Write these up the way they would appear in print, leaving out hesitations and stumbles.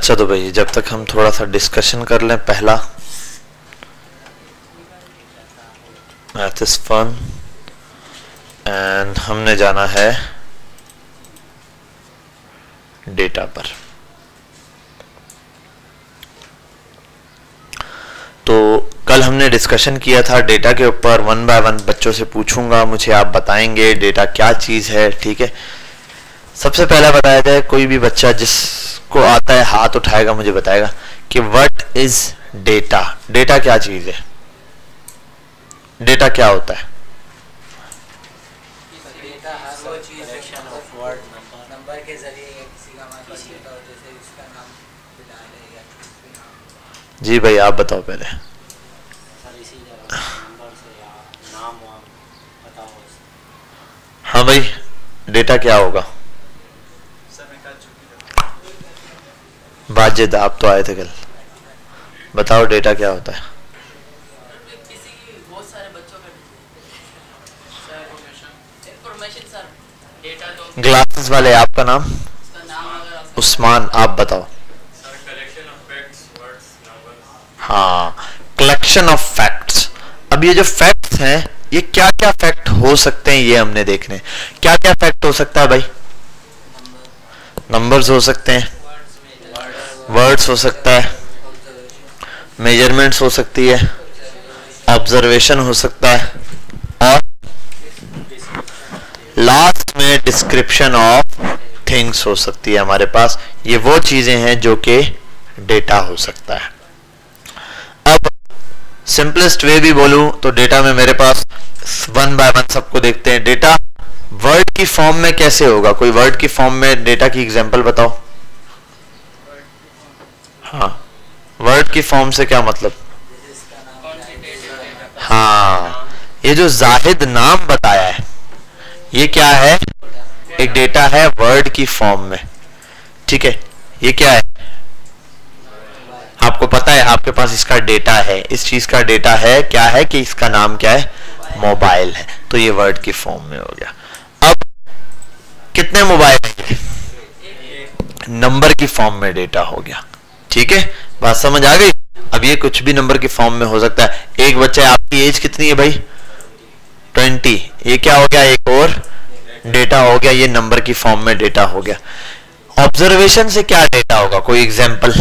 अच्छा तो भाई जब तक हम थोड़ा सा डिस्कशन कर लें, पहला मैथ इज फन एंड हमने जाना है डेटा पर। तो कल हमने डिस्कशन किया था डेटा के ऊपर, 1 बाय 1 बच्चों से पूछूंगा, मुझे आप बताएंगे डेटा क्या चीज है। ठीक है, सबसे पहला बताया जाए, कोई भी बच्चा जिसको आता है हाथ उठाएगा, मुझे बताएगा कि व्हाट इज डेटा। डेटा क्या चीज है, डेटा क्या होता है? जी भाई आप बताओ पहले। हाँ भाई, डेटा क्या होगा? बाजिद आप तो आए थे कल, बताओ डेटा क्या होता है? ग्लासेस वाले, आपका नाम? उस्मान, आप बताओ। हाँ, कलेक्शन ऑफ फैक्ट्स। अब ये जो फैक्ट्स हैं, ये क्या क्या फैक्ट हो सकते हैं ये हमने देखने। क्या क्या फैक्ट हो सकता है भाई? नंबर्स हो सकते हैं, वर्ड्स हो सकता है, मेजरमेंट्स हो सकती है, ऑब्जर्वेशन हो सकता है, और लास्ट में डिस्क्रिप्शन ऑफ थिंग्स हो सकती है हमारे पास। ये वो चीजें हैं जो कि डेटा हो सकता है। अब सिंपलेस्ट वे भी बोलूं तो डेटा में मेरे पास 1 बाय 1 सबको देखते हैं। डेटा वर्ड की फॉर्म में कैसे होगा? कोई वर्ड की फॉर्म में डेटा की एग्जांपल बताओ। हाँ, वर्ड की फॉर्म से क्या मतलब? हाँ, ये जो जाहिद नाम बताया है ये क्या है? एक डेटा है वर्ड की फॉर्म में। ठीक है, ये क्या है? आपको पता है, आपके पास इसका डेटा है, इस चीज का डेटा है। क्या है कि इसका नाम क्या है? मोबाइल है। तो ये वर्ड की फॉर्म में हो गया। अब कितने मोबाइल हैं? नंबर की फॉर्म में डेटा हो गया। ठीक है, बात समझ आ गई? अब ये कुछ भी नंबर की फॉर्म में हो सकता है। एक बच्चा है, आपकी एज कितनी है भाई? 20। ये क्या हो गया? एक और डेटा हो गया, ये नंबर की फॉर्म में डेटा हो गया। ऑब्जर्वेशन से क्या डेटा होगा? कोई एग्जांपल?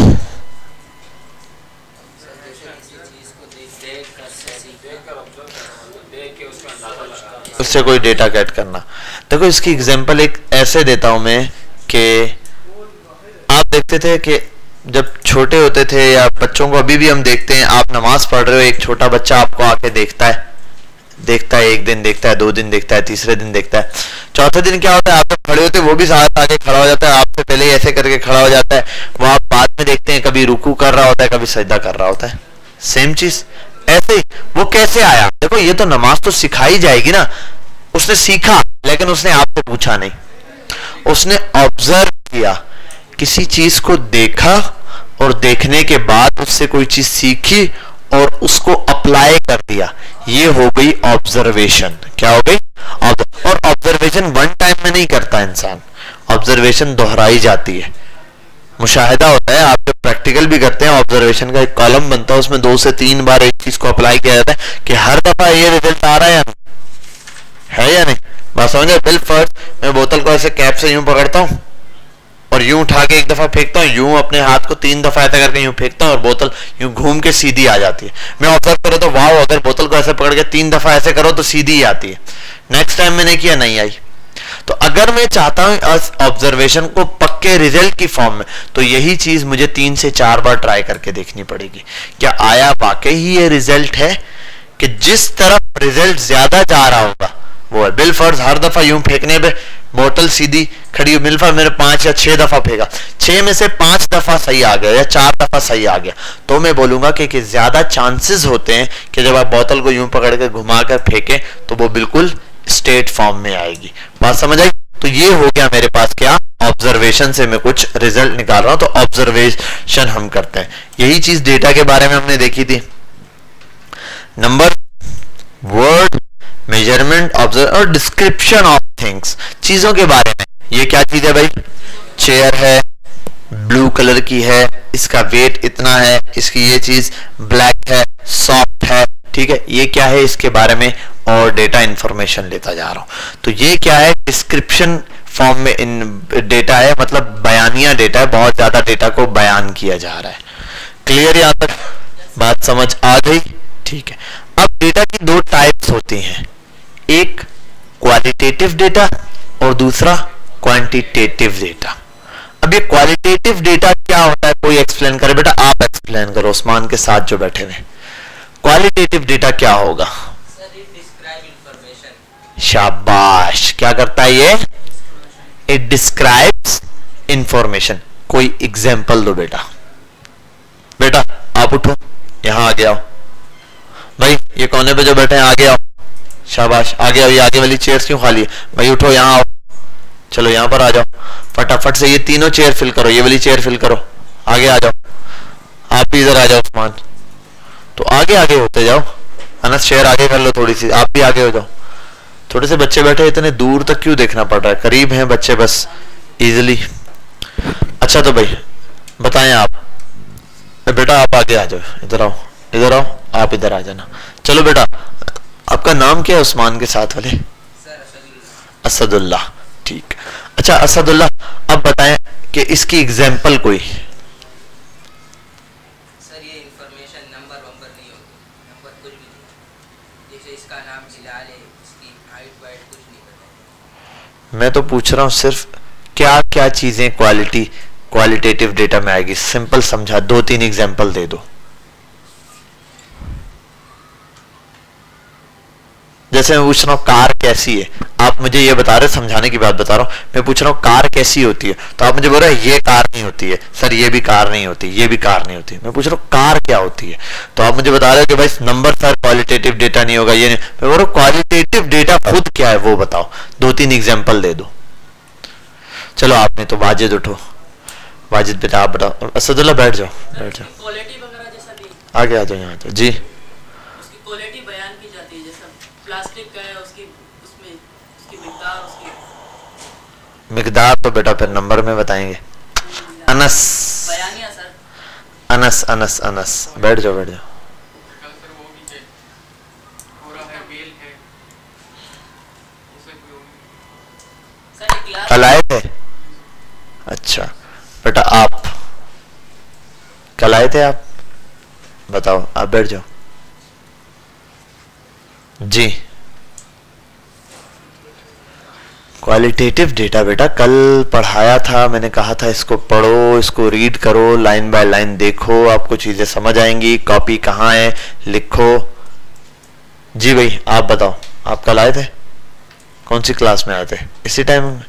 उससे कोई डेटा कैट करना। देखो इसकी एग्जांपल एक ऐसे देता हूं मैं कि आप देखते थे कि जब छोटे होते थे, या बच्चों को अभी भी हम देखते हैं, आप नमाज पढ़ रहे हो, एक छोटा बच्चा आपको आके देखता है, एक दिन देखता है, 2 दिन देखता है, तीसरे दिन देखता है, चौथे दिन क्या होता है? आप खड़े होते हैं, वो भी साथ आके खड़ा हो जाता है, आपसे पहले ऐसे करके खड़ा हो जाता है। वो आप बाद में देखते हैं, कभी रुकू कर रहा होता है, कभी सजदा कर रहा होता है। सेम चीज ऐसे ही। वो कैसे आया? देखो ये तो नमाज तो सिखाई जाएगी ना। उसने सीखा, लेकिन उसने आपसे पूछा नहीं, उसने ऑब्जर्व किया, किसी चीज को देखा और देखने के बाद उससे कोई चीज सीखी और उसको अप्लाई कर दिया। ये हो गई ऑब्जर्वेशन। क्या हो गई? और ऑब्जर्वेशन 1 टाइम में नहीं करता इंसान, ऑब्जर्वेशन दोहराई जाती है। मुशाहिदा होता है, आप जब प्रैक्टिकल भी करते हैं, ऑब्जर्वेशन का एक कॉलम बनता है, उसमें 2 से 3 बार एक चीज को अप्लाई किया जाता है कि हर दफा ये रिजल्ट आ रहा है या नहीं। बात समझे? बिल फर्स्ट मैं बोतल को ऐसे कैप से यूं पकड़ता हूं और यूं उठा के 1 दफा फेंकता हूं, यूं अपने हाथ को 3 दफा ऐसा करके यूं फेंकता हूं और बोतल यूं घूम के सीधी आ जाती है। मैं ऑब्जर्व करो तो वाह, अगर बोतल को ऐसे पकड़ के 3 दफा ऐसे करो तो सीधी आती है। नेक्स्ट टाइम मैंने किया, नहीं आई। तो अगर मैं चाहता हूं ऑब्जर्वेशन को पक्के रिजल्ट की फॉर्म में, तो यही चीज मुझे 3 से 4 बार ट्राई करके देखनी पड़ेगी। क्या आया वाकई ही ये रिजल्ट है कि जिस तरफ रिजल्ट ज्यादा जा रहा होगा वो है। बिल फर्ज हर दफा यूं फेंकने पे बोतल सीधी खड़ी हुई, बिल फर्ज मेरे 5 या 6 दफा फेंका, 6 में से 5 दफा सही आ गया या 4 दफा सही आ गया, तो मैं बोलूंगा कि ज्यादा चांसेस होते हैं कि जब आप बोतल को यूं पकड़ के घुमा कर फेंके तो वो बिल्कुल स्टेट फॉर्म में आएगी। बात समझ आई? तो ये हो गया मेरे पास क्या? ऑब्जर्वेशन से मैं कुछ रिजल्ट निकाल रहा हूं, तो ऑब्जर्वेशन हम करते हैं। यही चीज डेटा के बारे में हमने देखी थी। नंबर, वर्ड, मेजरमेंट, ऑब्जर्व और डिस्क्रिप्शन ऑफ थिंग्स, चीजों के बारे में। ये क्या चीज है भाई? चेयर है, ब्लू ब्लू कलर की है, इसका वेट इतना है, इसकी ये चीज ब्लैक है, सॉफ्ट है, ठीक है, ये क्या है इसके बारे में और डेटा इंफॉर्मेशन लेता जा रहा हूं। तो ये क्या है, डिस्क्रिप्शन फॉर्म में इन डेटा है, मतलब बयानिया डेटा है, बहुत ज्यादा डेटा को बयान किया जा रहा है। क्लियर, यहां तक बात समझ आ गई? ठीक है। अब डेटा की दो टाइप्स होती हैं, एक क्वालिटेटिव डेटा और दूसरा क्वांटिटेटिव डेटा। अब ये क्वालिटेटिव डेटा क्या होता है, कोई एक्सप्लेन करे? बेटा आप एक्सप्लेन करो, उस्मान के साथ जो बैठे हुए। क्वालिटेटिव डेटा क्या होगा? शाबाश, क्या करता है ये? It describes information. कोई एग्जाम्पल दो बेटा। बेटा आप उठो, यहां आगे आओ। भाई ये कोने पे जो बैठे हैं आगे आओ, शाबाश आगे आओ। ये आगे वाली चेयर्स क्यों खाली है? भाई उठो, यहां आओ, चलो यहां पर आ जाओ, फटाफट से ये तीनों चेयर फिल करो, ये वाली चेयर फिल करो, आगे आ जाओ। आप भी इधर आ जाओ उस्मान, तो आगे आगे होते जाओ। अनस चेयर आगे कर लो थोड़ी सी, आप भी आगे हो जाओ। थोड़े से बच्चे बैठे, इतने दूर तक क्यों देखना पड़ रहा है? करीब हैं बच्चे बस इजिली। अच्छा तो भाई बताएं आप। बेटा आप आगे आ जाओ, इधर आओ, इधर आओ, आप इधर आ जाना। चलो बेटा आपका नाम क्या है उस्मान के साथ वाले? असदुल्लाह, ठीक। अच्छा असदुल्लाह, अब बताएं कि इसकी एग्जाम्पल कोई। सर ये इंफॉर्मेशन नंबर वंबर नहीं होती, नंबर कुछ भी नहीं, जैसे इसका नाम बिलाल है, इसकी हाइट वाइट कुछ नहीं पता। मैं तो पूछ रहा हूँ सिर्फ क्या क्या चीजें क्वालिटेटिव डेटा में आएगी, सिंपल समझा, 2-3 एग्जाम्पल दे दो। जैसे मैं पूछ रहा हूँ कार कैसी है, आप मुझे ये बता रहे, समझाने की बात बता रहा हूँ। मैं पूछ रहा हूँ कार कैसी होती है, तो आप मुझे बोल रहे हैं ये कार नहीं होती है। सर ये भी कार नहीं होती, ये भी कार नहीं होती। मैं पूछ रहा हूँ कार क्या होती है, तो आप मुझे बता रहे हो कि भाई नंबर सर क्वालिटेटिव डेटा नहीं होगा, ये नहीं। मैं बोल रहा हूँ क्वालिटेटिव डेटा खुद क्या है वो बताओ, 2-3 एग्जाम्पल दे दो। चलो आपने तो वाजिद उठो, वाजिद बेटा आप बताओ। असदुल्ला बैठ जाओ, बैठ जाओ, क्वालिटी वगैरह जैसा भी आगे आ जाओ, यहाँ आ जी। उसकी क्वालिटी बयान की जाती है, जैसा प्लास्टिक का है उसकी, उसमें उसकी मिकदार, उसकी मिकदार तो बेटा फिर नंबर में बताएंगे। अनस, बयानिया सर, अनस अनस अनस बैठ जाओ, बैठ जाओ। कल आए थे? अच्छा बेटा आप कल आए थे, आप बताओ, आप बैठ जाओ जी। क्वालिटेटिव डेटा बेटा कल पढ़ाया था, मैंने कहा था इसको पढ़ो, इसको रीड करो, लाइन बाय लाइन देखो, आपको चीजें समझ आएंगी। कॉपी कहाँ है, लिखो। जी भाई आप बताओ, आप कल आए थे? कौन सी क्लास में आए थे? इसी टाइम में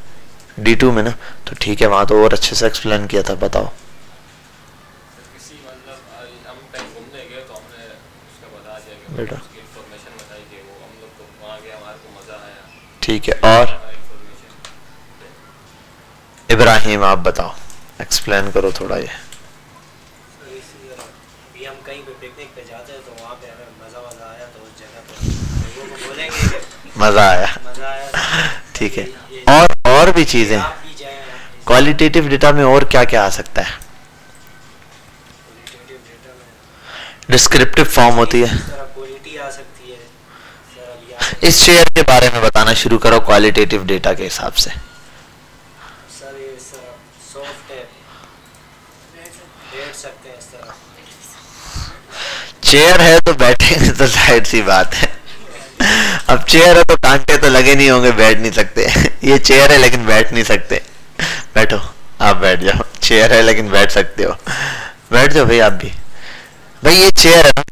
D2 में ना? तो ठीक है, वहां तो और अच्छे से एक्सप्लेन किया था। बताओ बेटा, ठीक है। और इब्राहिम आप बताओ, एक्सप्लेन करो थोड़ा ये। हम कहीं पे पिकनिक पे जाते हैं तो वहाँ पे हमें मजा आया, तो उस जगह पे लोगों को बोलेंगे मजा आया, ठीक है। और भी चीजें क्वालिटेटिव डेटा में और क्या क्या आ सकता है? डिस्क्रिप्टिव फॉर्म होती है, क्वालिटी आ सकती है। इस चेयर के बारे में बताना शुरू करो क्वालिटेटिव डेटा के हिसाब से। सर ये सॉफ्ट है, बैठ सकते हैं इस तरह। चेयर है तो बैठेंगे तो जाहिर सी बात है। अब चेयर है तो कांटे तो लगे नहीं होंगे, बैठ नहीं सकते। ये चेयर है लेकिन बैठ नहीं सकते। बैठो, आप बैठ जाओ। चेयर है लेकिन बैठ सकते हो, बैठ जाओ भाई आप भी। भाई ये चेयर है ना,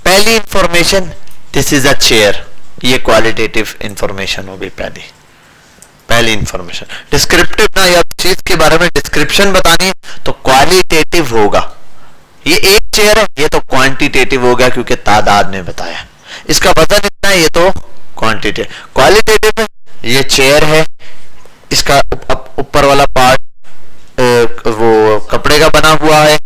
पहली information this is a chair, ये क्वालिटेटिव इंफॉर्मेशन होगी पहली इंफॉर्मेशन। डिस्क्रिप्टिव ना, या चीज के बारे में डिस्क्रिप्शन बतानी है तो क्वालिटेटिव होगा। ये एक चेयर है, ये तो क्वांटिटेटिव होगा क्योंकि तादाद में बताया। इसका वजन इतना है, ये तो क्वांटिटेटिव। क्वालिटेटिव में ये चेयर है, इसका ऊपर वाला पार्ट वो कपड़े का बना हुआ है,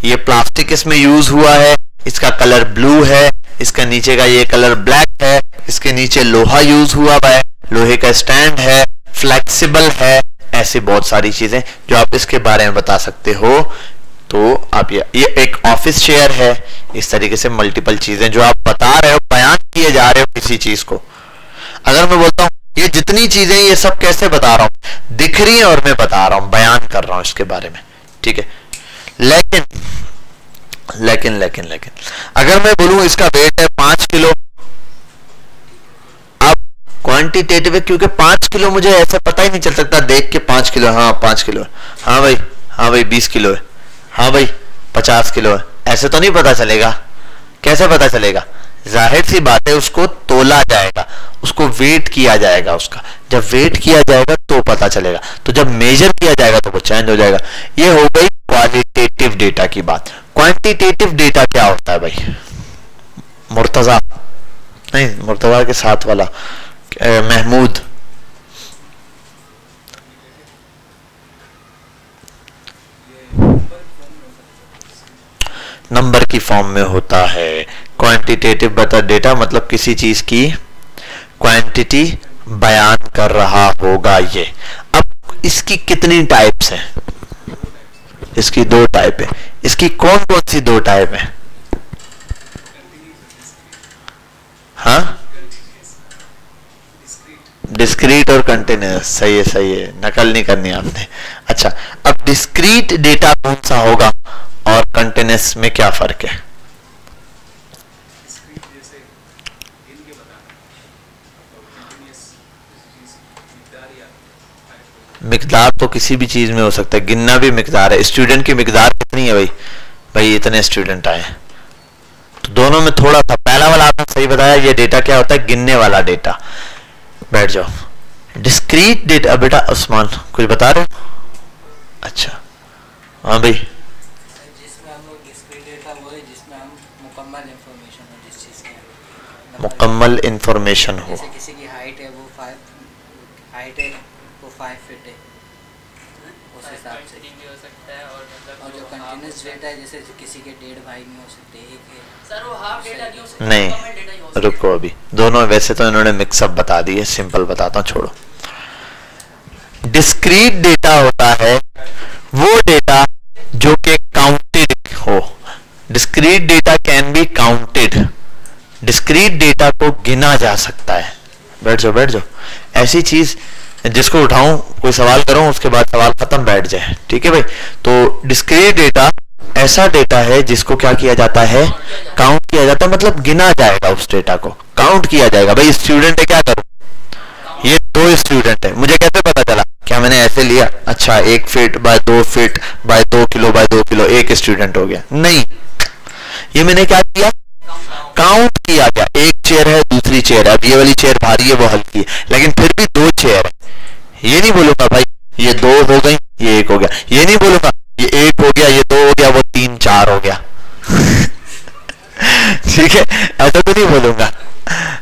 ये प्लास्टिक इसमें यूज हुआ है, इसका कलर ब्लू है, इसका नीचे का ये कलर ब्लैक है, इसके नीचे लोहा यूज हुआ है, लोहे का स्टैंड है, फ्लेक्सिबल है, ऐसी बहुत सारी चीजें जो आप इसके बारे में बता सकते हो। तो आप ये एक ऑफिस शेयर है, इस तरीके से मल्टीपल चीजें जो आप बता रहे हो, बयान किए जा रहे हो किसी चीज को। अगर मैं बोलता हूं ये जितनी चीजें ये सब कैसे बता रहा हूं, दिख रही है और मैं बता रहा हूं, बयान कर रहा हूं इसके बारे में, ठीक है। लेकिन लेकिन लेकिन लेकिन अगर मैं बोलूं इसका वेट है 5 किलो, अब क्वांटिटेटिव है क्योंकि 5 किलो मुझे ऐसा पता ही नहीं चल सकता देख के 5 किलो, हाँ 5 किलो है, हाँ भाई 20 किलो है, हाँ भाई 50 किलो है, ऐसे तो नहीं पता चलेगा। कैसे पता चलेगा? जाहिर सी बात है उसको तोला जाएगा, उसको वेट किया जाएगा, उसका जब वेट किया जाएगा तो पता चलेगा, तो जब मेजर किया जाएगा तो वो चेंज हो जाएगा। ये हो गई क्वालिटेटिव डेटा की बात। क्वांटिटेटिव डेटा क्या होता है भाई? मुर्तजा नहीं, मुर्तजा के साथ वाला महमूद, नंबर की फॉर्म में होता है। क्वांटिटेटिव बता डेटा मतलब किसी चीज की क्वांटिटी बयान कर रहा होगा ये। अब इसकी कितनी टाइप्स हैं? इसकी 2 टाइप है। इसकी कौन कौन सी 2 टाइप है? हाँ, डिस्क्रीट और कंटिन्यूअस। सही है, सही है, नकल नहीं करनी आपने। अच्छा, अब डिस्क्रीट डेटा कौन सा होगा और कंटिन्यूअस में क्या फर्क है? मिकदार तो किसी भी चीज में हो सकता है, गिनना भी मिकदार है। स्टूडेंट की मिकदार कितनी है भाई इतने स्टूडेंट आए, तो दोनों में थोड़ा सा, पहला वाला आपने सही बताया, ये डेटा क्या होता है? गिनने वाला डेटा। बैठ जाओ। डिस्क्रीट डेटा, बेटा उस्मान कुछ बता रहे हो? अच्छा हाँ भाई, जिसमें हम लोग डिस्क्रीट डेटा वो है जिसमें हम मुकम्मल इंफॉर्मेशन हो जिस चीज़ की, मुकम्मल इंफॉर्मेशन हो। जैसे किसी की हाइट है वो 5 फीट है, उस हिसाब से हो सकता है। और जो कंटिन्यूस डेटा है जैसे किसी के 1.5 भाई नहीं हो सकते, एक है। सर वो हाफ डेटा नहीं हो सकता, नहीं, मुकम्मल डेटा ही हो सकता है। रुको अभी दोनों, वैसे तो इन्होंने मिक्सअप बता दिए, सिंपल बताता हूं, छोड़ो। डिस्क्रीट डेटा होता है वो डेटा जो कि काउंटेड हो। Discrete data can be counted. Discrete data को गिना जा सकता है। बैठ जाओ बैठ जाओ। ऐसी चीज जिसको उठाऊं, कोई सवाल करूं, उसके बाद सवाल खत्म, बैठ जाए, ठीक है भाई। तो डिस्क्रीट डेटा ऐसा डेटा है जिसको क्या किया जाता है? काउंट किया जाता है, मतलब गिना जाएगा, उस डेटा को काउंट किया जाएगा। भाई स्टूडेंट है, क्या करूं, ये 2 स्टूडेंट है, मुझे कैसे पता चला? क्या मैंने ऐसे लिया, अच्छा 1 feet by 2 feet by 2 kilo by 2 kilo, एक स्टूडेंट हो गया? नहीं, ये मैंने क्या किया? काउंट किया गया। एक चेयर है, दूसरी चेयर है, अब ये वाली चेयर भारी है, वो हल्की है, लेकिन फिर भी 2 चेयर है। ये नहीं बोलूंगा भाई ये 2 हो गई, ये 1 हो गया, ये नहीं बोलूंगा ये 1 हो गया, ये 2 हो गया, वो 3 4 हो गया। ठीक है, ऐसा तो नहीं बोलूंगा,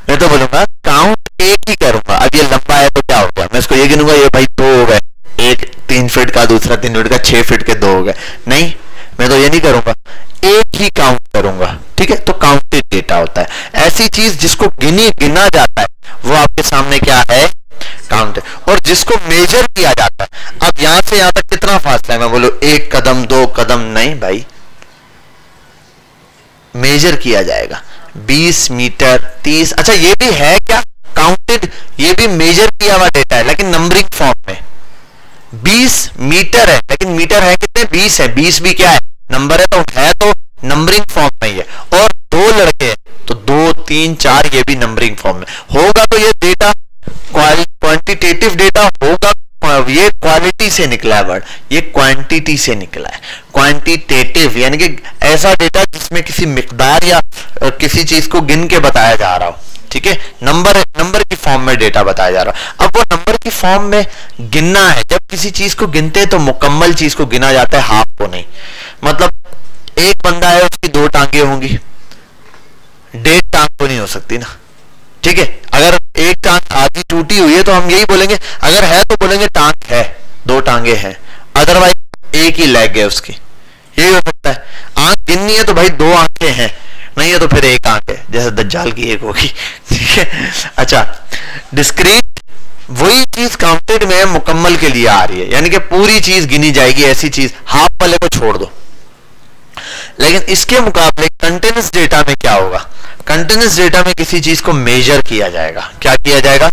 मैं तो बोलूंगा काउंट एक ही करूंगा। अब ये लंबा है तो क्या हो गया, मैं इसको ये गिनूंगा, ये भाई 2 हो गए, एक 3 फीट का, दूसरा 3 फीट का, 6 फीट के 2 हो गए। नहीं, मैं तो ये नहीं करूंगा, एक ही काउंट करूंगा, ठीक है। तो काउंटेड डेटा होता है ऐसी चीज जिसको गिना जाता है, वो आपके सामने क्या है? काउंट। और जिसको मेजर किया जाता है, अब यहां से यहां तक कितना फासला है? मैं बोलूं 1 कदम 2 कदम, नहीं भाई, मेजर किया जाएगा 20 मीटर 30। अच्छा ये भी है क्या काउंटेड? ये भी मेजर किया हुआ डेटा है, लेकिन नंबरिंग फॉर्म में। 20 मीटर है, लेकिन मीटर है कितने? 20 है। 20 भी क्या है? नंबर है तो नंबरिंग फॉर्म में ही है। और 2 लड़के हैं तो 2 3 4, ये भी नंबरिंग फॉर्म में होगा। तो ये डेटा क्वांटिटेटिव डेटा होगा, ये क्वालिटी से निकला है वर्ड, ये क्वांटिटी से निकला है। क्वांटिटेटिव यानी कि ऐसा डेटा जिसमें किसी मिकदार या किसी चीज को गिन के बताया जा रहा हो, ठीक है। नंबर की फॉर्म में डेटा बताया जा रहा हो। अब वो नंबर की फॉर्म में गिनना है। जब किसी चीज को गिनते हैं तो मुकम्मल चीज को गिना जाता है, हाफ को नहीं। मतलब एक बंदा है, उसकी 2 टांगे होंगी, 1.5 टांग तो नहीं हो सकती ना, ठीक है। अगर एक टांग आधी टूटी हुई है तो हम यही बोलेंगे, अगर है तो बोलेंगे टांग है, 2 टांगे हैं, अदरवाइज एक ही लेग है उसकी, यही हो सकता है। आंख गिननी है तो भाई 2 आंखें हैं, नहीं है तो फिर 1 आंख है, जैसे दज्जाल की 1 होगी, ठीक है। अच्छा, डिस्क्रीट वही चीज काउंटेड में मुकम्मल के लिए आ रही है, यानी कि पूरी चीज गिनी जाएगी, ऐसी चीज हाफ वाले को छोड़ दो। लेकिन इसके मुकाबले कंटिन्यूअस डेटा में क्या होगा, कंटिन्यूअस डेटा में किसी चीज को मेजर किया जाएगा। क्या किया जाएगा,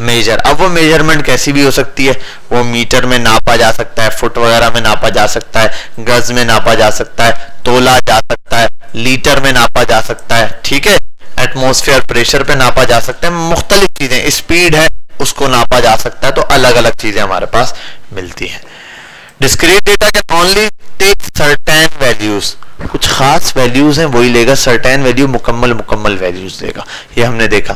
मेजर। अब वो मेजरमेंट कैसी भी हो सकती है, वो मीटर में नापा जा सकता है, फुट वगैरह में नापा जा सकता है, गज में नापा जा सकता है, तोला जा सकता है, लीटर में नापा जा सकता है, ठीक है, एटमॉस्फेयर प्रेशर पे नापा जा सकता है, मुख्तलिफ चीजें, स्पीड है उसको नापा जा सकता है। तो अलग अलग चीजें हमारे पास मिलती हैं। Discrete data can only take certain values, कुछ खास वैल्यूज हैं वही लेगा, सर्टेन वैल्यू मुकम्मल वैल्यूज देगा, ये हमने देखा।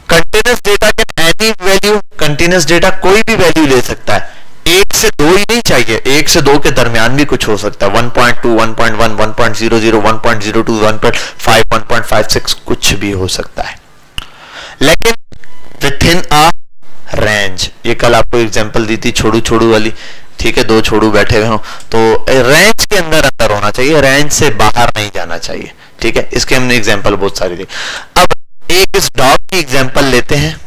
Continuous data can any value, continuous data कोई भी वैल्यू ले सकता है, 1 से 2 ही नहीं चाहिए, 1 से 2 के दरमियान भी कुछ हो सकता है, 1.2, 1.1, 1.00, 1.02, 1.5, 1.56 कुछ भी हो सकता है, लेकिन विथिन अ रेंज। ये कल आपको एग्जांपल दी थी छोड़ू वाली, ठीक है, 2 छोड़ू बैठे हुए हो तो रेंज के अंदर होना चाहिए, रेंज से बाहर नहीं जाना चाहिए, ठीक है। इसके हमने एग्जांपल बहुत सारी दी। अब एक इस डॉग की एग्जांपल लेते हैं,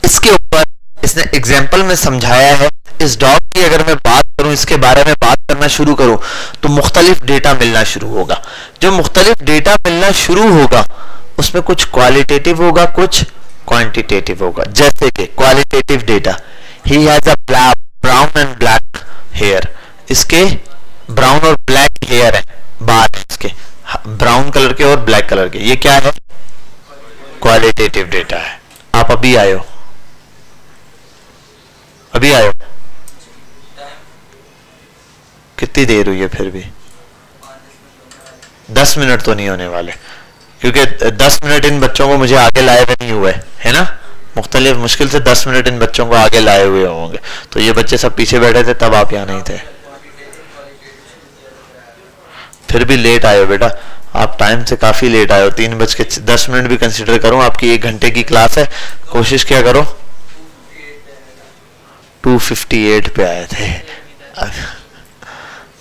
इसके ऊपर इसने एग्जांपल में समझाया है। इस डॉग की अगर मैं बात करूं, इसके बारे में बात करना शुरू करूं तो मुख्तलिफ डेटा मिलना शुरू होगा। जो मुख्तलिफ डेटा मिलना शुरू होगा उसमें कुछ क्वालिटेटिव होगा, कुछ क्वांटिटेटिव होगा। जैसे कि qualitative data, he has a brown and black hair, इसके ब्राउन और ब्लैक हेयर है, बाल है इसके ब्राउन कलर के और ब्लैक कलर के, ये क्या है, क्वालिटेटिव डेटा है। आप अभी आए हो, अभी आए हो, कितनी देर हुई है, फिर भी 10 मिनट तो नहीं होने वाले, क्योंकि 10 मिनट इन बच्चों को मुझे आगे लाए हुए नहीं हुए है ना, मुख्तलिफ मुश्किल से 10 मिनट इन बच्चों को आगे लाए हुए होंगे। तो ये बच्चे सब पीछे बैठे थे तब आप यहाँ नहीं थे, फिर भी लेट आए हो बेटा, आप टाइम से काफी लेट आए हो। 3:10 भी कंसिडर करो, आपकी 1 घंटे की क्लास है, कोशिश क्या करो, 2:58 पे आए थे।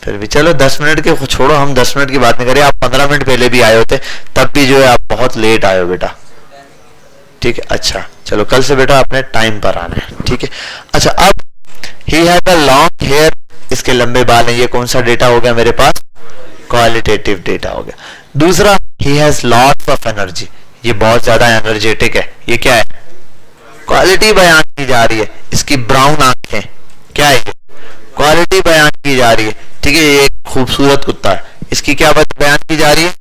फिर भी चलो 10 मिनट के छोड़ो, हम 10 मिनट की बात नहीं करें, आप 15 मिनट पहले भी आए होते तब भी जो है आप बहुत लेट आए हो बेटा, ठीक है। अच्छा चलो कल से बेटा अपने टाइम पर आना है, ठीक है। अच्छा अब he has a long hair, इसके लंबे बाल हैं, ये कौन सा डेटा हो गया मेरे पास, क्वालिटेटिव डेटा हो गया। दूसरा, he has lots of energy, ये बहुत ज्यादा एनर्जेटिक है, ये क्या है, क्वालिटी बयान की जा रही है। इसकी ब्राउन आंखें, क्या है ये, क्वालिटी बयान की जा रही है, ठीक है। ये एक खूबसूरत कुत्ता है, इसकी क्या बात बयान की जा रही है,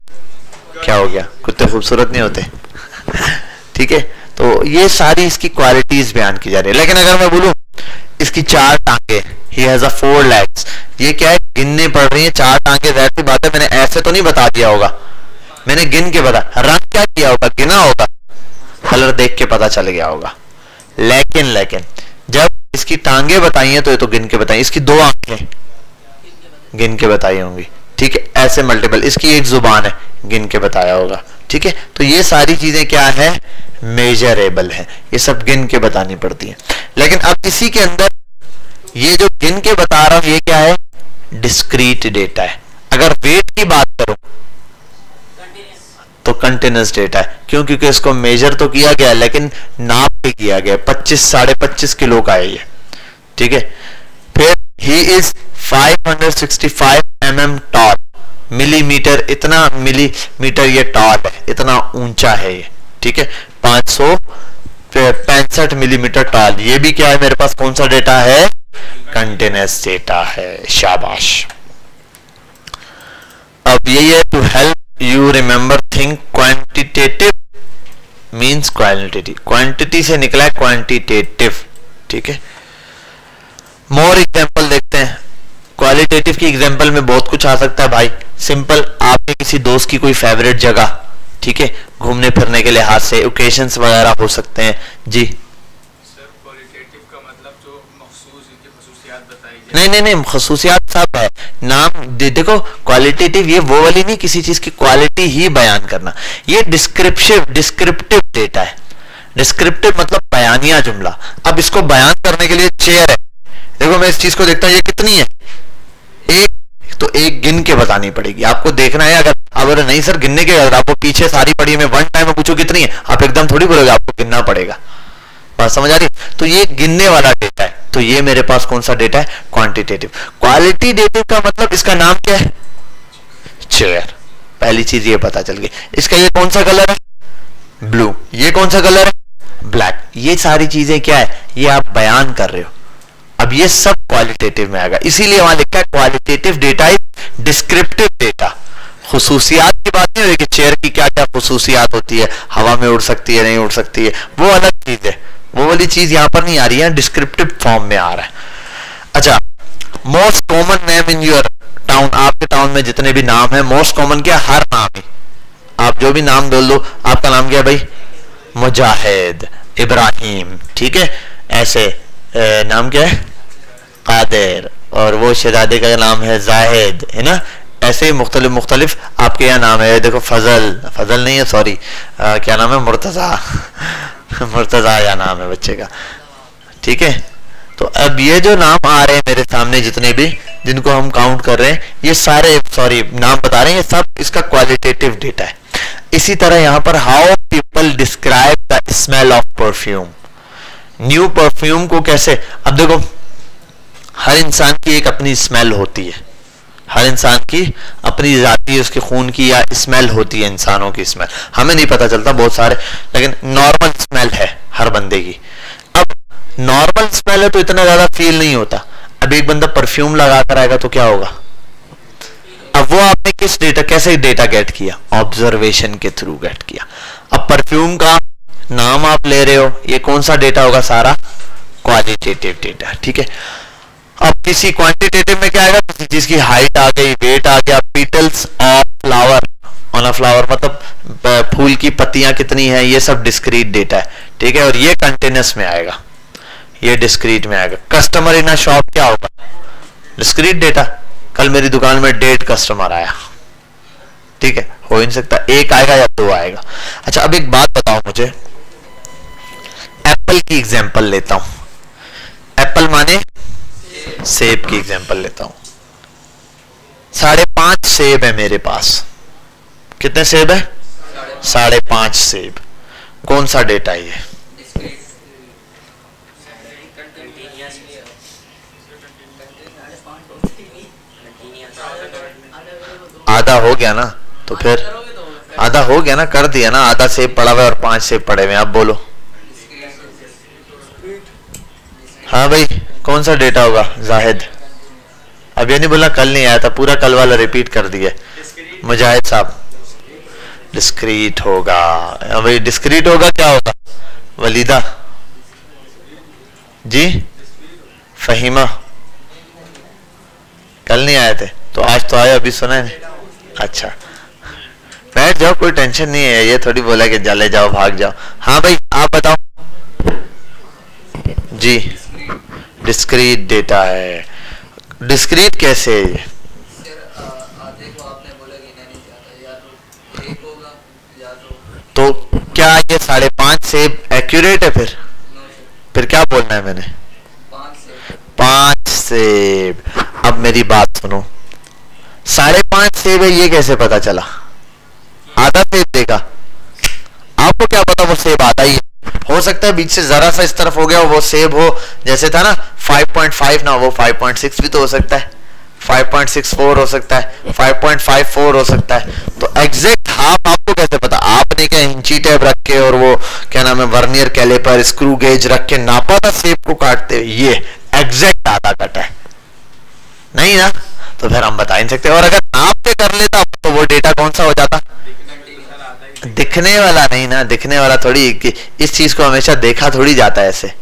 क्या हो गया, कुत्ते खूबसूरत नहीं होते ठीक है। तो ये सारी इसकी क्वालिटीज बयान की जा रही है। लेकिन अगर मैं बोलूं इसकी 4 टांगे, he has a 4 legs, ये क्या है, गिनने पड़ रही है 4 टांगे, जाहिर सी बात है मैंने ऐसे तो नहीं बता दिया होगा, मैंने गिन के बता, रंग क्या किया होगा, गिना होगा, कलर देख के पता चल गया होगा। लेकिन जब इसकी टांगे बताई हैं तो ये तो गिन के बताई, इसकी 2 आंखें गिन के बताई होंगी, ठीक है। ऐसे मल्टीपल, इसकी 1 जुबान है, गिन के बताया होगा, ठीक है। तो ये सारी चीजें क्या है, मेजरेबल है, ये सब गिन के बतानी पड़ती है। लेकिन अब इसी के अंदर ये जो गिन के बता रहा हूं ये क्या है, डिस्क्रीट डेटा है। अगर वेट की बात करूं तो कंटिन्यूअस डेटा है, क्यों, क्योंकि इसको मेजर तो किया गया लेकिन नाप भी किया गया, 25-25.5 किलो का है ये, ठीक है। फिर he is 565 mm tall, millimetre, इतना मिलीमीटर ये टॉल है, इतना ऊंचा है ये, ठीक है। 565 मिलीमीटर टॉल, ये भी क्या है मेरे पास, कौन सा डेटा है, कंटिन्यूअस डेटा है, शाबाश। अब यही है, to help you remember think, quantitative means quality, quantity से निकला है क्वांटिटेटिव, ठीक है। मोर एग्जांपल देखते हैं। क्वालिटेटिव की एग्जांपल में बहुत कुछ आ सकता है भाई, सिंपल, आपने किसी दोस्त की कोई फेवरेट जगह, ठीक है, घूमने फिरने के लिहाज से ओकेशंस वगैरह हो सकते हैं जी। सर क्वालिटेटिव का मतलब जो मखसूस इनकी खसूसियात बताई जाए, नहीं खसूसियात सब है, नाम देखो, क्वालिटेटिव ये वो वाली नहीं, किसी चीज की क्वालिटी ही बयान करना, ये डिस्क्रिप्टिव डेटा है। डिस्क्रिप्टिव मतलब बयानिया जुमला। अब इसको बयान करने के लिए चेयर है, देखो मैं इस चीज को देखता हूं, ये कितनी है, तो एक गिन के बतानी पड़ेगी, आपको देखना है। अगर नहीं सर गिनने के, अगर आपको पीछे सारी पड़ी है, मैं 1 टाइम में पूछूं कितनी है, आप एकदम थोड़ी बोलोगे, आपको गिनना पड़ेगा, बात समझ आ रही? तो ये गिनने वाला डेटा है, तो ये मेरे पास कौन सा डेटा है? क्वांटिटेटिव। क्वालिटेटिव का मतलब इसका नाम क्या है? चेयर। पहली चीज ये पता चल गई। इसका ये कौन सा कलर है? ब्लू। ये कौन सा कलर है? ब्लैक। ये सारी चीजें क्या है? ये आप बयान कर रहे हो। अब ये सब क्वालिटेटिव में आएगा, इसीलिए वहां लिखा है qualitative data is descriptive data. खुसूसियात की बात नहीं हो रही कि चेयर की क्या क्या खुसूसियात होती है, हवा में उड़ सकती है, नहीं उड़ सकती है, वो अलग चीज है। वो वाली चीज यहां पर नहीं आ रही है, डिस्क्रिप्टिव फॉर्म में आ रहा है। अच्छा, most common name in your town. आपके टाउन में जितने भी नाम है, मोस्ट कॉमन क्या? हर नाम ही, आप जो भी नाम बोल दो। आपका नाम क्या है भाई? मुजाहिद, इब्राहिम, ठीक है। ऐसे नाम क्या है? कादिर, और वो शहजादे का नाम है जाहिद, है ना। ऐसे ही मुख्तलिफ मुख्तलिफ आपके यहाँ नाम है। देखो फजल, फजल नहीं है सॉरी, क्या नाम है? मुर्तजा। मुर्तजा या नाम है बच्चे का, ठीक है। तो अब ये जो नाम आ रहे हैं मेरे सामने, जितने भी जिनको हम काउंट कर रहे हैं, ये सारे सॉरी नाम बता रहे हैं, ये सब इसका क्वालिटेटिव डेटा है। इसी तरह यहाँ पर how people describe the smell of perfume. New perfume को कैसे? अब देखो, हर इंसान की एक अपनी स्मेल होती है, हर इंसान की अपनी जाती उसके खून की या स्मेल होती है। इंसानों की स्मेल हमें नहीं पता चलता बहुत सारे, लेकिन नॉर्मल स्मेल है हर बंदे की। अब नॉर्मल स्मेल है तो इतना ज्यादा फील नहीं होता। अब एक बंदा परफ्यूम लगा कर आएगा तो क्या होगा? अब वो आपने किस डेटा, कैसे डेटा गेट किया? ऑब्जर्वेशन के थ्रू गेट किया। अब परफ्यूम का नाम आप ले रहे हो, ये कौन सा डेटा होगा? सारा क्वालिटेटिव डेटा, ठीक है। अब किसी क्वांटिटेटिव में क्या आएगा? किसी चीज की हाइट आ गई, वेट आ गया, petals of flower on a flower, मतलब फूल की पत्तियां कितनी है, ये सब डिस्क्रीट डेटा है, ठीक है। और ये कंटिन्यूअस में आएगा, ये डिस्क्रीट में आएगा। कस्टमर इन अ शॉप क्या होगा? Discrete data. कल मेरी दुकान में 1.5 कस्टमर आया, ठीक है, हो ही नहीं सकता, एक आएगा या 2 आएगा। अच्छा, अब एक बात बताओ मुझे, एप्पल की एग्जांपल लेता हूं। एप्पल माने सेब की एग्जांपल लेता हूं। 5.5 सेब है मेरे पास। कितने सेब है? 5.5 सेब। कौन सा डेटा है ये? आधा हो गया ना, तो फिर आधा हो गया ना, कर दिया ना। आधा सेब पड़ा हुआ है और 5 सेब पड़े हुए। आप बोलो। हाँ भाई, कौन सा डेटा होगा? जाहिद। अब ये नहीं बोला कल नहीं आया था, पूरा कल वाला रिपीट कर दिया। मुजाहिद साहब, डिस्क्रीट होगा भाई, डिस्क्रीट होगा। क्या होगा? वलीदा जी, फहीमा, कल नहीं आए थे तो आज तो आए, अभी सुना है। अच्छा, बैठ जाओ, कोई टेंशन नहीं है। ये थोड़ी बोला कि चले जाओ, भाग जाओ। हाँ भाई, आप बताओ जी। डिस्क्रीट डेटा है। डिस्क्रीट कैसे है ये? तो क्या ये 5.5 सेब एक्यूरेट है? फिर क्या बोलना है मैंने? 5 सेब। अब मेरी बात सुनो, 5.5 सेब है, ये कैसे पता चला? आधा सेब देखा, आपको क्या पता वो सेब आधा ही है? हो सकता है बीच से जरा सा इस तरफ हो गया वो सेब हो, जैसे था ना 5.5 ना, वो 5.6 भी तो हो सकता है, 5.64 हो सकता है, 5.54 हो सकता है। तो एग्जैक्ट हाफ आपको कैसे पता? आपने क्या इंची टेप रख के और वो क्या नाम है वर्नियर कैलिपर स्क्रू गेज रख के नापा था सेब को काटते हुए? ये एग्जैक्ट आधा कटा है नहीं ना, तो फिर हम बता नहीं सकते। और अगर नाप के कर लेता तो वो डेटा कौन सा हो जाता? दिखने वाला नहीं ना, दिखने वाला थोड़ी कि इस चीज को हमेशा देखा थोड़ी जाता है, ऐसे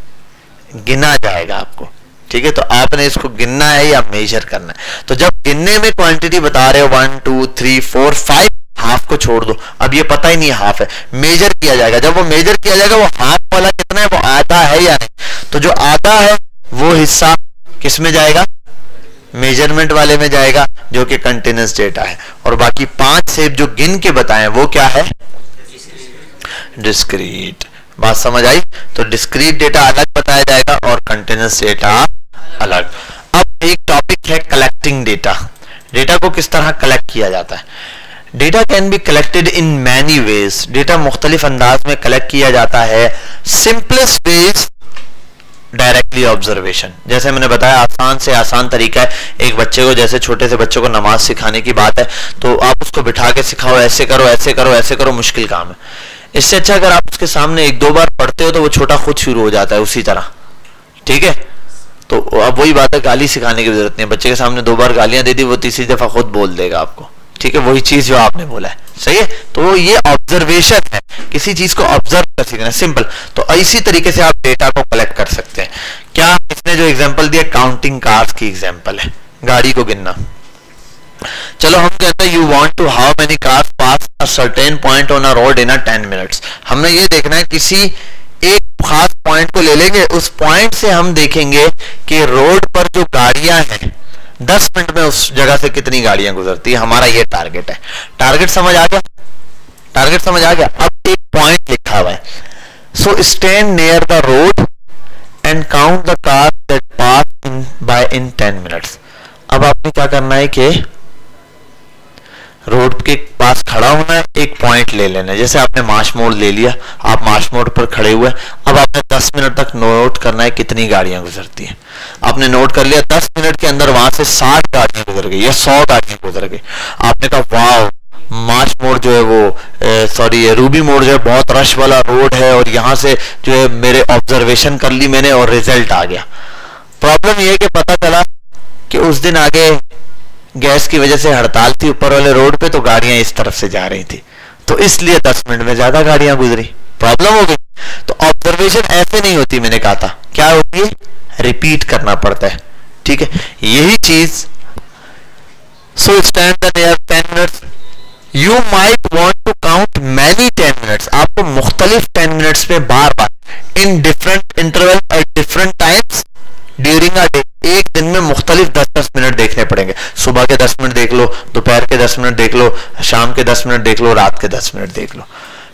गिना जाएगा आपको, ठीक है। तो आपने इसको गिनना है या मेजर करना है। तो जब गिनने में क्वांटिटी बता रहे हो 1 2 3 4 5, हाफ को छोड़ दो, अब ये पता ही नहीं हाफ है, मेजर किया जाएगा। जब वो मेजर किया जाएगा, वो हाफ वाला कितना है, वो आधा है या नहीं। तो जो आधा है वो हिस्सा किस में जाएगा? मेजरमेंट वाले में जाएगा, जो कि कंटिन्यूअस डेटा है। और बाकी 5 सेब जो गिन के बताएं वो क्या है? डिस्क्रीट। बात समझ आई? तो डिस्क्रीट डेटा अलग बताया जाएगा और कंटिन्यूअस डेटा अलग। अब एक टॉपिक है कलेक्टिंग डेटा। डेटा को किस तरह कलेक्ट किया जाता है? Data can be collected in many ways, data मुख्तलिफ अंदाज में कलेक्ट किया जाता है। सिंपलेस्ट वेज डायरेक्टली ऑब्जर्वेशन, जैसे मैंने बताया आसान से आसान तरीका है। एक बच्चे को, जैसे छोटे से बच्चों को नमाज सिखाने की बात है, तो आप उसको बिठा के सिखाओ, ऐसे करो ऐसे करो ऐसे करो, मुश्किल काम है। इससे अच्छा अगर आप उसके सामने एक दो बार पढ़ते हो तो वो छोटा खुद शुरू हो जाता है उसी तरह, ठीक है। तो अब वही बात है, गाली सिखाने की जरूरत नहीं है। बच्चे के सामने 2 बार गालियां दे दी, वो तीसरी दफा खुद बोल देगा आपको, ठीक है। वही चीज जो आपने बोला है, सही है। तो ये ऑब्जर्वेशन है, किसी चीज को ऑब्जर्व कर सीखना, सिंपल। तो इसी तरीके से आप डेटा को कलेक्ट कर सकते हैं। क्या इसने जो एग्जांपल दिया काउंटिंग कार्स की एग्जांपल है, गाड़ी को गिनना। चलो हम कहते हैं you want to how many cars pass a certain point on a road in a 10 minutes. हमने ये देखना है, किसी एक खास पॉइंट को ले लेंगे, उस पॉइंट से हम देखेंगे कि रोड पर जो गाड़ियां हैं 10 मिनट में उस जगह से कितनी गाड़ियां गुजरती है। हमारा ये टारगेट है। टारगेट समझ आ गया, टारगेट समझ आ गया। अब एक पॉइंट लिखा हुआ है, सो stand near the road and count the car that pass in 10 minutes. अब आपने क्या करना है कि रोड के पास खड़ा होना है, एक पॉइंट ले लेना है। जैसे आपने मार्श मोड़ ले लिया, आप मार्श मोड़ पर खड़े हुए, अब आपने 10 मिनट तक नोट करना है कितनी गाड़ियां गुजरती हैं। आपने नोट कर लिया, 10 मिनट के अंदर वहां से 60 गाड़ियां गुजर गई या 100 गाड़ियां गुजर गई। आपने कहा वाह, मार्श मोड़ जो है वो सॉरी रूबी मोड़ जो है बहुत रश वाला रोड है, और यहाँ से जो है मेरे ऑब्जर्वेशन कर ली मैंने और रिजल्ट आ गया। प्रॉब्लम यह है कि पता चला कि उस दिन आगे गैस की वजह से हड़ताल थी ऊपर वाले रोड पे, तो गाड़ियां इस तरफ से जा रही थी, तो इसलिए 10 मिनट में ज्यादा गाड़ियां गुजरी, प्रॉब्लम हो गई। तो ऑब्जर्वेशन ऐसे नहीं होती, मैंने कहा था क्या होती है, रिपीट करना पड़ता है, ठीक है। यही चीज so stand near 10 minutes, you might want to count many 10 minutes. आपको मुख्तलिफ 10 मिनट्स में बार बार in different interval at different times during a day, एक दिन में मुख्तलिफ 10-10 मिनट देखने पड़ेंगे। सुबह के 10 मिनट देख लो, दोपहर के 10 मिनट देख लो, शाम के 10 मिनट देख लो, रात के 10 मिनट देख लो।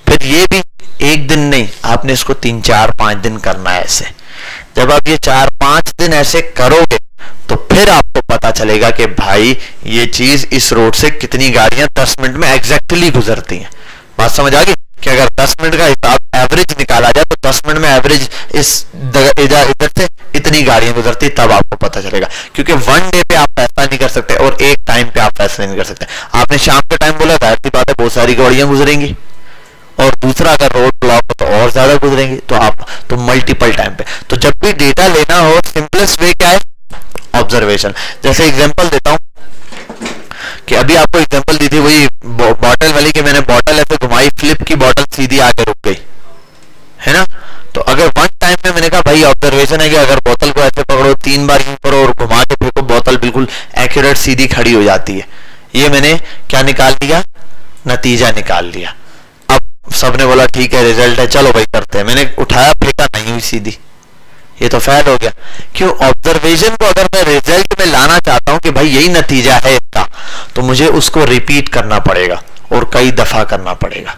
फिर ये भी एक दिन नहीं, आपने इसको 3-4-5 दिन करना है ऐसे। जब आप ये 4-5 दिन ऐसे करोगे तो फिर आपको पता चलेगा कि भाई ये चीज इस रोड से कितनी गाड़ियां 10 मिनट में एग्जैक्टली गुजरती हैं। बात समझ आ गई कि अगर 10 मिनट का हिसाब एवरेज निकाला जाए तो 10 मिनट में एवरेज इस इधर से इतनी गाड़ियां गुजरती, तब आपको पता चलेगा। क्योंकि वन डे पे आप फैसला नहीं कर सकते और एक टाइम पे आप फैसला नहीं कर सकते। आपने शाम के टाइम बोला, जाहिर सी बात है बहुत सारी गाड़ियां गुजरेंगी, और दूसरा अगर रोड ब्लॉक हो तो और ज्यादा गुजरेंगी, तो आप तो मल्टीपल टाइम पे। तो जब भी डेटा लेना हो, सिंपलेस्ट वे क्या है, ऑब्जर्वेशन। जैसे एग्जांपल देता हूं कि अभी आपको एग्जांपल दी थी वही बॉटल वाली, कि मैंने बॉटल ऐसे घुमाई, फ्लिप की बॉटल सीधी आगे रुक गई, है ना। तो अगर वन टाइम में मैंने कहा भाई ऑब्जर्वेशन है कि अगर बोतल को ऐसे पकड़ो, 3 बार यूं करो और घुमा के फेंको, बोतल बिल्कुल एक्यूरेट सीधी खड़ी हो जाती है। ये मैंने क्या निकाल लिया, नतीजा निकाल लिया। अब सबने बोला ठीक है रिजल्ट है, चलो भाई करते हैं। मैंने उठाया, फेंका, नहीं हुई सीधी, ये तो फेल हो गया। क्यों, ऑब्जर्वेशन को अगर मैं रिजल्ट में लाना चाहता हूं कि भाई यही नतीजा है इसका, तो मुझे उसको रिपीट करना पड़ेगा और कई दफा करना पड़ेगा।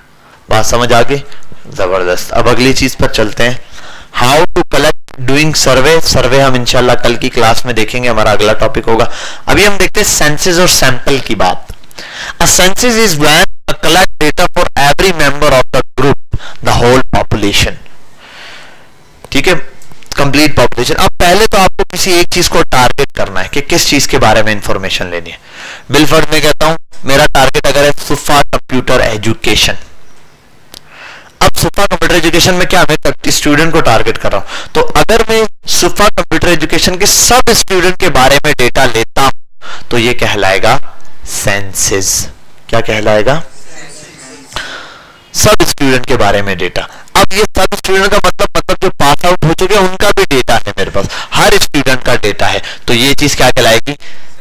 बात समझ आ गई, जबरदस्त। अब अगली चीज पर चलते हैं, हाउ टू कलेक्ट डूइंग सर्वे। सर्वे हम इंशाल्लाह कल की क्लास में देखेंगे, हमारा अगला टॉपिक होगा। अभी हम देखते हैं सेंसस और सैंपल की बात। A census is when a collect data for every member of the group, the whole population, ठीक है, कंप्लीट पॉपुलेशन। अब पहले तो आपको किसी एक चीज को टारगेट करना है कि किस चीज के बारे में इंफॉर्मेशन लेनी है। बिलफर्ड में कहता हूं मेरा टारगेट अगर है सुफा कंप्यूटर एजुकेशन। अब सुफा कंप्यूटर एजुकेशन में क्या, मैं स्टूडेंट को टारगेट कर रहा हूं, तो अगर मैं सुफा कंप्यूटर एजुकेशन के सब स्टूडेंट के बारे में डेटा लेता हूं तो ये कहलाएगा सेंसस। क्या कहलाएगा, सब स्टूडेंट के बारे में डेटा। अब ये सब स्टूडेंट का मतलब जो पास आउट हो चुके हैं उनका भी डेटा है मेरे पास, हर स्टूडेंट का डेटा है, तो ये चीज क्या कहलाएगी,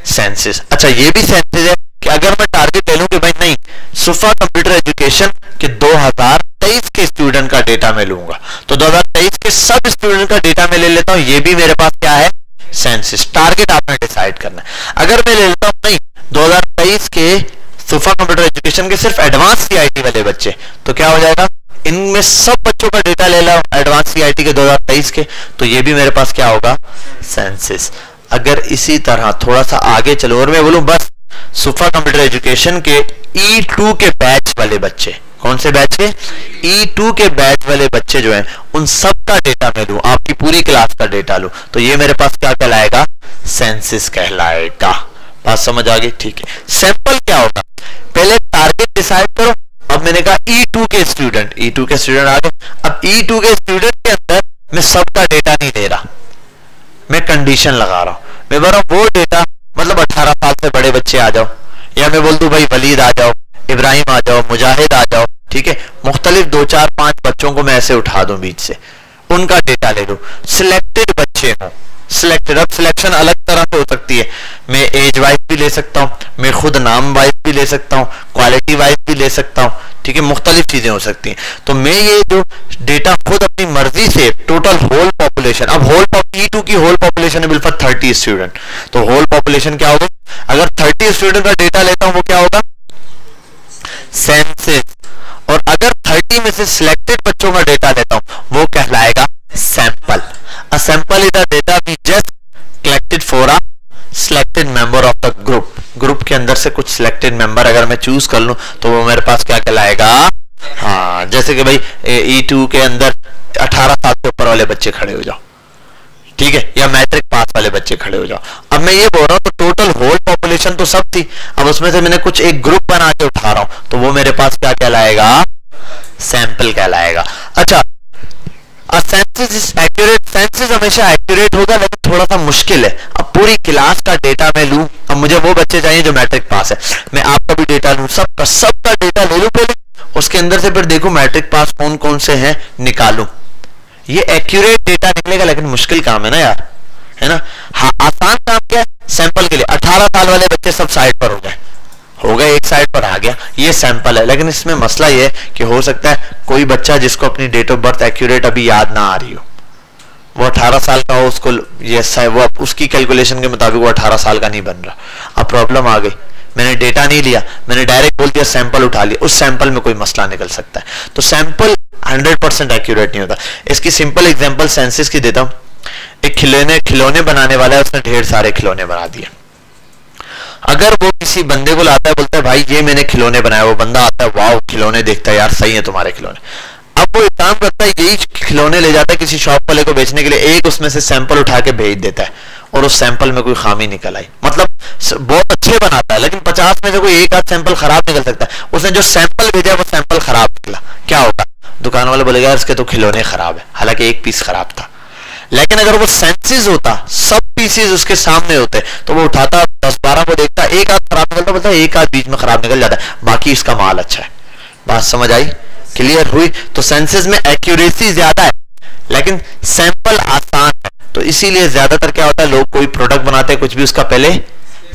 सेंसस। अच्छा, ये भी सेंसस है कि अगर मैं टारगेट ले लूं कि भाई नहीं, सुफा कंप्यूटर एजुकेशन के 2023 के स्टूडेंट का डेटा मैं लूंगा, तो 2023 के सब स्टूडेंट का डेटा मैं ले लेता हूं, ये भी मेरे पास क्या है, सेंसस। टारगेट आपने डिसाइड करना है। अगर मैं ले लेता हूं नहीं 2023 के सुफा कंप्यूटर एजुकेशन के सिर्फ एडवांस सीआईटी वाले बच्चे, तो क्या हो जाएगा, इनमें सब बच्चों का डेटा ले लो एडवांस सीआईटी के 2023 के, तो ये भी मेरे पास क्या होगा, सेंसस। अगर इसी तरह थोड़ा सा आगे चलो और मैं बोलूं बस सुफा कंप्यूटर एजुकेशन के E2 के बैच वाले बच्चे, कौन से बैच के? E2 के बैच वाले बच्चे जो हैं उन सब का डेटा मैं लूं, आपकी पूरी क्लास का डेटा लूं, तो ये मेरे पास क्या कहलाएगा? सेंसिस कहलाएगा। बात समझ आ गई? ठीक है। सैंपल क्या होगा? पहले टारगेट डिसाइड करो। अब मैंने कहा E2 के स्टूडेंट, E2 के स्टूडेंट आ गए। अब E2 के स्टूडेंट के अंदर मैं सबका डेटा नहीं दे रहा, मैं कंडीशन लगा रहा हूं। मैं बोल रहा हूं वो डेटा मतलब 18 साल से बड़े बच्चे आ जाओ, या मैं बोल दूं भाई वलीद आ जाओ, इब्राहिम आ जाओ, मुजाहिद आ जाओ, ठीक है। मुख्तलिफ 2 4 5 बच्चों को मैं ऐसे उठा दूं बीच से, उनका डेटा ले लूं। सिलेक्टेड बच्चे हों, सिलेक्टेड। अब सिलेक्शन अलग तरह से हो सकती है, मैं एज वाइज भी ले सकता हूं, मैं खुद नाम वाइज भी ले सकता हूं, क्वालिटी वाइज भी ले सकता हूं, ठीक है। मुख्तलिफ चीजें हो सकती हैं। तो मैं ये जो डेटा खुद अपनी मर्जी से टोटल होल पॉपुलेशन, अब होल E2 की होल पॉपुलेशन है बिल्कुल 30 स्टूडेंट, तो होल पॉपुलेशन क्या होगा? अगर 30 स्टूडेंट का डेटा लेता हूं वो क्या होगा? सेंसिस। और अगर 30 में से सिलेक्टेड बच्चों का डेटा लेता हूं वो कहलाएगा sample. A sample is a data we just collected for a selected member of the group. Group के अंदर से कुछ सिलेक्टेड मेंबर अगर मैं चूज कर लूं तो वो मेरे पास क्या कहलाएगा? हाँ, जैसे कि भाई E2 के अंदर 18 साल से ऊपर वाले बच्चे खड़े हो जाओ, ठीक है, या मैट्रिक पास वाले बच्चे खड़े हो जाओ। अब मैं ये बोल रहा हूं तो टोटल होल पॉपुलेशन तो सब थी, अब उसमें से मैंने कुछ एक ग्रुप बना के उठा रहा हूं तो वो मेरे पास क्या कहलाएगा? सैंपल कहलाएगा। अच्छा, सेंसिस इज एक्यूरेट। सेंसिस हमेशा एक्यूरेट होगा लेकिन थोड़ा सा मुश्किल है। अब पूरी क्लास का डेटा मैं लूं, अब मुझे वो बच्चे चाहिए जो मैट्रिक पास है, मैं आपका भी डेटा लूं, सबका डेटा ले लूं पहले, उसके अंदर से फिर देखूं मैट्रिक पास कौन कौन से हैं निकालूं। ये एक्यूरेट डेटा निकलेगा लेकिन मुश्किल काम है ना यार, है ना। हाँ, आसान काम क्या है? सैंपल के लिए 18 साल वाले बच्चे सब साइड पर हो गए, एक साइड पर आ गया, ये सैंपल है। लेकिन इसमें मसला ये है कि हो सकता है कोई बच्चा जिसको अपनी डेट ऑफ बर्थ एक्यूरेट अभी याद ना आ रही हो, वो 18 साल का हो, उसको ये वो उसकी कैलकुलेशन के मुताबिक वो 18 साल का नहीं बन रहा। अब प्रॉब्लम आ गई, मैंने डेटा नहीं लिया, मैंने डायरेक्ट बोल दिया सैंपल उठा लिया, उस सैंपल में कोई मसला निकल सकता है। तो सैंपल 100% एक्यूरेट नहीं होता। इसकी सिंपल एग्जांपल सेंसिस की देता हूं। एक खिलौने बनाने वाला है, उसने ढेर सारे खिलौने बना दिए। अगर वो किसी बंदे को लाता है, बोलता है भाई ये मैंने खिलौने बनाए, वो बंदा आता है, वाह खिलौने देखता है, यार सही है तुम्हारे खिलौने। अब वो एक काम करता है, यही खिलौने ले जाता है किसी शॉप वाले को बेचने के लिए, एक उसमें से सैंपल उठा के भेज देता है और उस सैंपल में कोई खामी निकल आई, मतलब बहुत अच्छे बनाता है लेकिन 50 में से कोई एक आध सैंपल खराब निकल सकता है। उसने जो सैंपल भेजा वो सैंपल खराब निकला, क्या होगा? दुकान वाले बोलेगा यार इसके तो खिलौने खराब है, हालांकि एक पीस खराब था। लेकिन अगर वो सेंसिस होता, सब पीसेस उसके सामने होते, तो वो उठाता 10-12 को देखता, एक आध खराब निकलता, बोलता एक आध बीच में खराब निकल जाता है, बाकी इसका माल अच्छा है। बात समझ आई? क्लियर हुई? तो सेंसिस में एक्यूरेसी ज्यादा है लेकिन सैंपल आसान है, तो इसीलिए ज्यादातर क्या होता है, लोग कोई प्रोडक्ट बनाते हैं कुछ भी, उसका पहले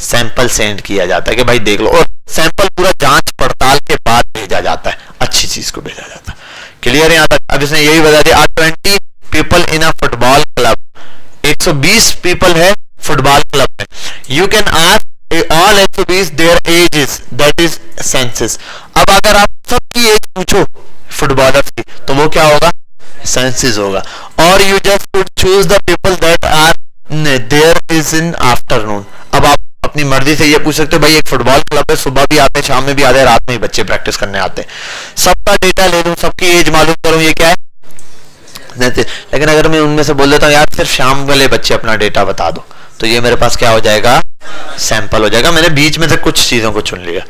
सैंपल सेंड किया जाता है कि भाई देख लो, और सैंपल पूरा जांच पड़ताल के बाद भेजा जाता है, अच्छी चीज को भेजा जाता है। क्लियर है यहाँ तक? अब इसने यही बता दिया, 20 people in a football club, 120 people है फुटबॉल क्लब में। You can ask all 120 their ages, that is census. अब अगर आप सबकी एज पूछो फुटबॉलर्स की तो वो क्या होगा? सेंसिस होगा। और you just could choose the people that are there is in afternoon. अब आप अपनी मर्जी से ये पूछ सकते हो भाई एक फुटबॉल क्लब है, सुबह भी आते हैं, शाम में भी आते हैं, रात में ही बच्चे प्रैक्टिस करने आते हैं, सबका डेटा ले लूं, सबकी एज मालूम करूं, ये क्या है? लेकिन अगर मैं उनमें से बोल देता हूं यार सिर्फ शाम वाले बच्चे अपना डेटा बता दो, तो ये मेरे पास क्या हो जाएगा? सैंपल हो जाएगा। मैंने बीच में से कुछ चीजों को चुन लिया।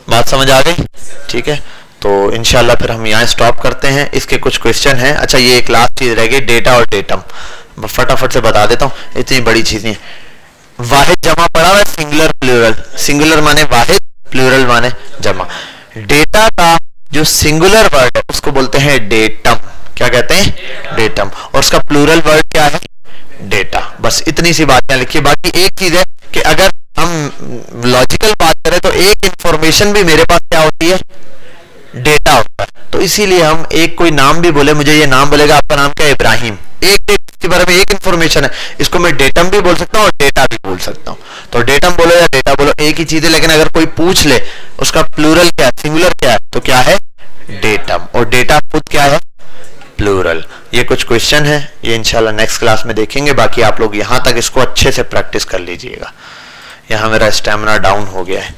बात समझ आ गई? ठीक है, तो इंशाल्लाह फिर हम यहाँ स्टॉप करते हैं। इसके कुछ क्वेश्चन हैं। अच्छा, ये एक लास्ट चीज रह गई, डेटा और डेटम, फटाफट से बता देता हूँ, इतनी बड़ी चीज नहीं। वाहिद जमा पड़ा हुआ है, सिंगुलर प्लूरल। सिंगुलर माने वाहिद, प्लूरल माने जमा। डेटा का जो सिंगुलर वर्ड है उसको बोलते हैं डेटम। क्या कहते हैं? डेटम। और उसका प्लूरल वर्ड क्या है? डेटा। बस इतनी सी बात यहाँ लिखिए। बाकी एक चीज है कि अगर हम लॉजिकल बात करें तो एक इंफॉर्मेशन भी मेरे पास क्या होती है? डेटा होता है। तो इसीलिए हम एक कोई नाम भी बोले, मुझे ये नाम बोलेगा आपका नाम क्या है? इब्राहिम। एक के बारे में एक इंफॉर्मेशन है, इसको मैं डेटम भी बोल सकता हूँ और डेटा भी बोल सकता हूँ। तो डेटम बोलो या डेटा बोलो एक ही चीज है, लेकिन अगर कोई पूछ ले उसका प्लूरल क्या है, सिंगुलर क्या है, तो क्या है? डेटम। और डेटा खुद क्या है? प्लूरल। ये कुछ क्वेश्चन है, ये इंशाल्लाह नेक्स्ट क्लास में देखेंगे। बाकी आप लोग यहाँ तक इसको अच्छे से प्रैक्टिस कर लीजिएगा। यहाँ मेरा स्टैमिना डाउन हो गया है।